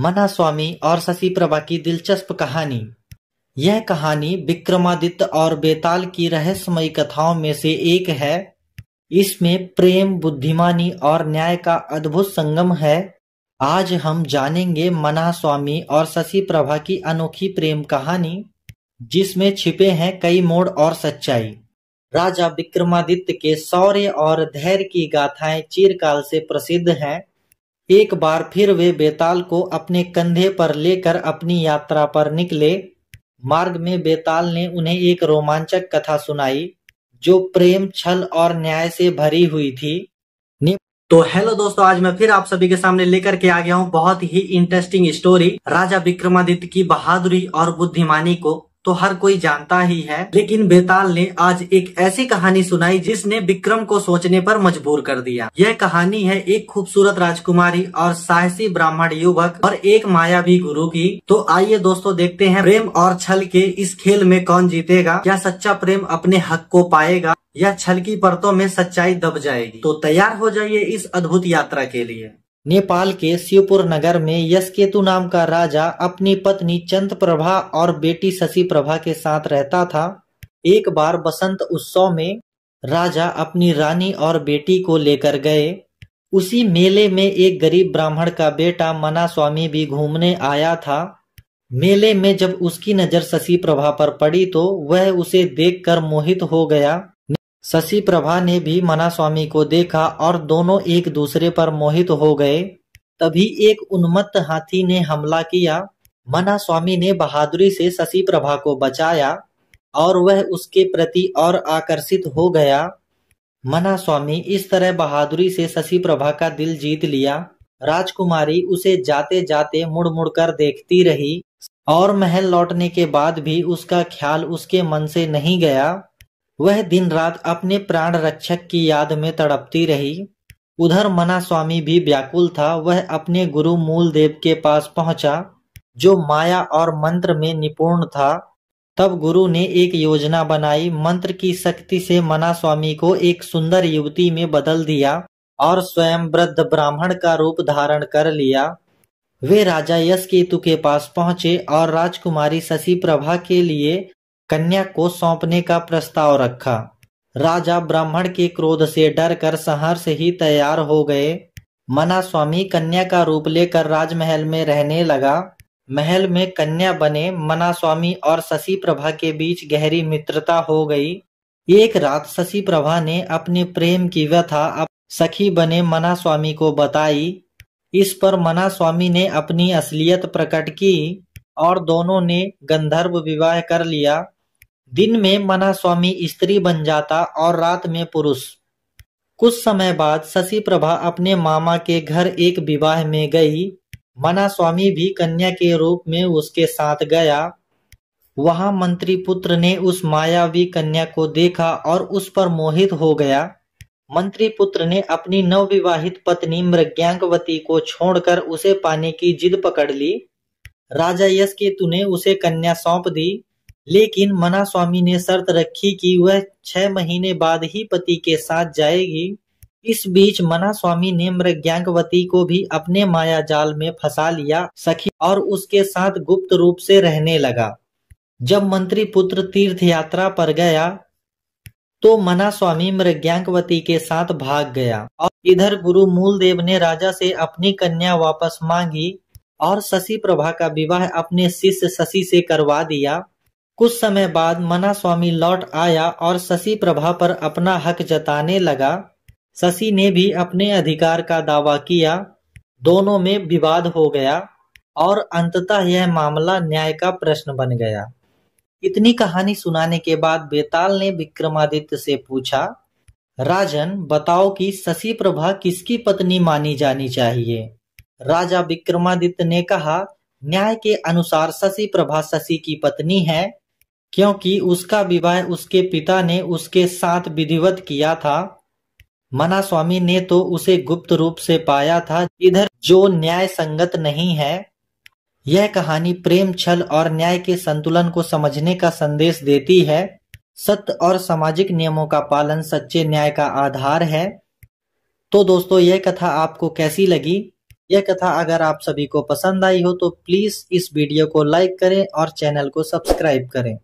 मना स्वामी और शशि प्रभा की दिलचस्प कहानी। यह कहानी विक्रमादित्य और बेताल की रहस्यमयी कथाओं में से एक है। इसमें प्रेम, बुद्धिमानी और न्याय का अद्भुत संगम है। आज हम जानेंगे मना स्वामी और शशि प्रभा की अनोखी प्रेम कहानी, जिसमें छिपे हैं कई मोड़ और सच्चाई। राजा विक्रमादित्य के शौर्य और धैर्य की गाथाएं चिरकाल से प्रसिद्ध हैं। एक बार फिर वे बेताल को अपने कंधे पर लेकर अपनी यात्रा पर निकले। मार्ग में बेताल ने उन्हें एक रोमांचक कथा सुनाई, जो प्रेम, छल और न्याय से भरी हुई थी। तो हेलो दोस्तों, आज मैं फिर आप सभी के सामने लेकर के आ गया हूँ बहुत ही इंटरेस्टिंग स्टोरी। राजा विक्रमादित्य की बहादुरी और बुद्धिमानी को तो हर कोई जानता ही है, लेकिन बेताल ने आज एक ऐसी कहानी सुनाई जिसने विक्रम को सोचने पर मजबूर कर दिया। यह कहानी है एक खूबसूरत राजकुमारी और साहसी ब्राह्मण युवक और एक मायावी गुरु की। तो आइए दोस्तों, देखते हैं प्रेम और छल के इस खेल में कौन जीतेगा। क्या सच्चा प्रेम अपने हक को पाएगा या छल की परतों में सच्चाई दब जाएगी। तो तैयार हो जाइए इस अद्भुत यात्रा के लिए। नेपाल के शिवपुर नगर में यशकेतु नाम का राजा अपनी पत्नी चंद्र प्रभा और बेटी शशि प्रभा के साथ रहता था। एक बार बसंत उत्सव में राजा अपनी रानी और बेटी को लेकर गए। उसी मेले में एक गरीब ब्राह्मण का बेटा मना स्वामी भी घूमने आया था। मेले में जब उसकी नजर शशि प्रभा पर पड़ी तो वह उसे देखकर मोहित हो गया। शशि प्रभा ने भी मना स्वामी को देखा और दोनों एक दूसरे पर मोहित हो गए। तभी एक उन्मत्त हाथी ने हमला किया। मना स्वामी ने बहादुरी से शशि प्रभा को बचाया और वह उसके प्रति और आकर्षित हो गया। मना स्वामी इस तरह बहादुरी से शशि प्रभा का दिल जीत लिया। राजकुमारी उसे जाते जाते मुड़ मुड़ कर देखती रही और महल लौटने के बाद भी उसका ख्याल उसके मन से नहीं गया। वह दिन रात अपने प्राण रक्षक की याद में तड़पती रही। उधर मना स्वामी भी व्याकुल था। वह अपने गुरु मूलदेव के पास पहुंचा, जो माया और मंत्र में निपुण था। तब गुरु ने एक योजना बनाई। मंत्र की शक्ति से मना स्वामी को एक सुंदर युवती में बदल दिया और स्वयं वृद्ध ब्राह्मण का रूप धारण कर लिया। वे राजा यशकेतु के पास पहुंचे और राजकुमारी शशि प्रभा के लिए कन्या को सौंपने का प्रस्ताव रखा। राजा ब्राह्मण के क्रोध से डरकर सहर्ष ही तैयार हो गए। मना स्वामी कन्या का रूप लेकर राजमहल में रहने लगा। महल में कन्या बने मना स्वामी और शशि प्रभा के बीच गहरी मित्रता हो गई। एक रात शशि प्रभा ने अपने प्रेम की व्यथा सखी बने मना स्वामी को बताई। इस पर मना स्वामी ने अपनी असलियत प्रकट की और दोनों ने गंधर्व विवाह कर लिया। दिन में मना स्वामी स्त्री बन जाता और रात में पुरुष। कुछ समय बाद शशि प्रभा अपने मामा के घर एक विवाह में गई। मना स्वामी भी कन्या के रूप में उसके साथ गया। वहां मंत्री पुत्र ने उस मायावी कन्या को देखा और उस पर मोहित हो गया। मंत्री पुत्र ने अपनी नवविवाहित पत्नी मृग्यांकवती को छोड़कर उसे पाने की जिद पकड़ ली। राजा यशकेतु ने उसे कन्या सौंप दी, लेकिन मना स्वामी ने शर्त रखी कि वह 6 महीने बाद ही पति के साथ जाएगी। इस बीच मना स्वामी ने मृग्यांकवती को भी अपने माया जाल में फंसा लिया सखी और उसके साथ गुप्त रूप से रहने लगा। जब मंत्री पुत्र तीर्थ यात्रा पर गया तो मना स्वामी मृग्यांकवती के साथ भाग गया और इधर गुरु मूलदेव ने राजा से अपनी कन्या वापस मांगी और शशि प्रभा का विवाह अपने शिष्य शशि से करवा दिया। कुछ समय बाद मना स्वामी लौट आया और शशि प्रभा पर अपना हक जताने लगा। शशि ने भी अपने अधिकार का दावा किया। दोनों में विवाद हो गया और अंततः यह मामला न्याय का प्रश्न बन गया। इतनी कहानी सुनाने के बाद बेताल ने विक्रमादित्य से पूछा, राजन बताओ कि शशि प्रभा किसकी पत्नी मानी जानी चाहिए। राजा विक्रमादित्य ने कहा, न्याय के अनुसार शशि प्रभा शशि की पत्नी है, क्योंकि उसका विवाह उसके पिता ने उसके साथ विधिवत किया था। मना स्वामी ने तो उसे गुप्त रूप से पाया था, इधर जो न्याय संगत नहीं है। यह कहानी प्रेम, छल और न्याय के संतुलन को समझने का संदेश देती है। सत्य और सामाजिक नियमों का पालन सच्चे न्याय का आधार है। तो दोस्तों, यह कथा आपको कैसी लगी यह कथा अगर आप सभी को पसंद आई हो तो प्लीज इस वीडियो को लाइक करें और चैनल को सब्सक्राइब करें।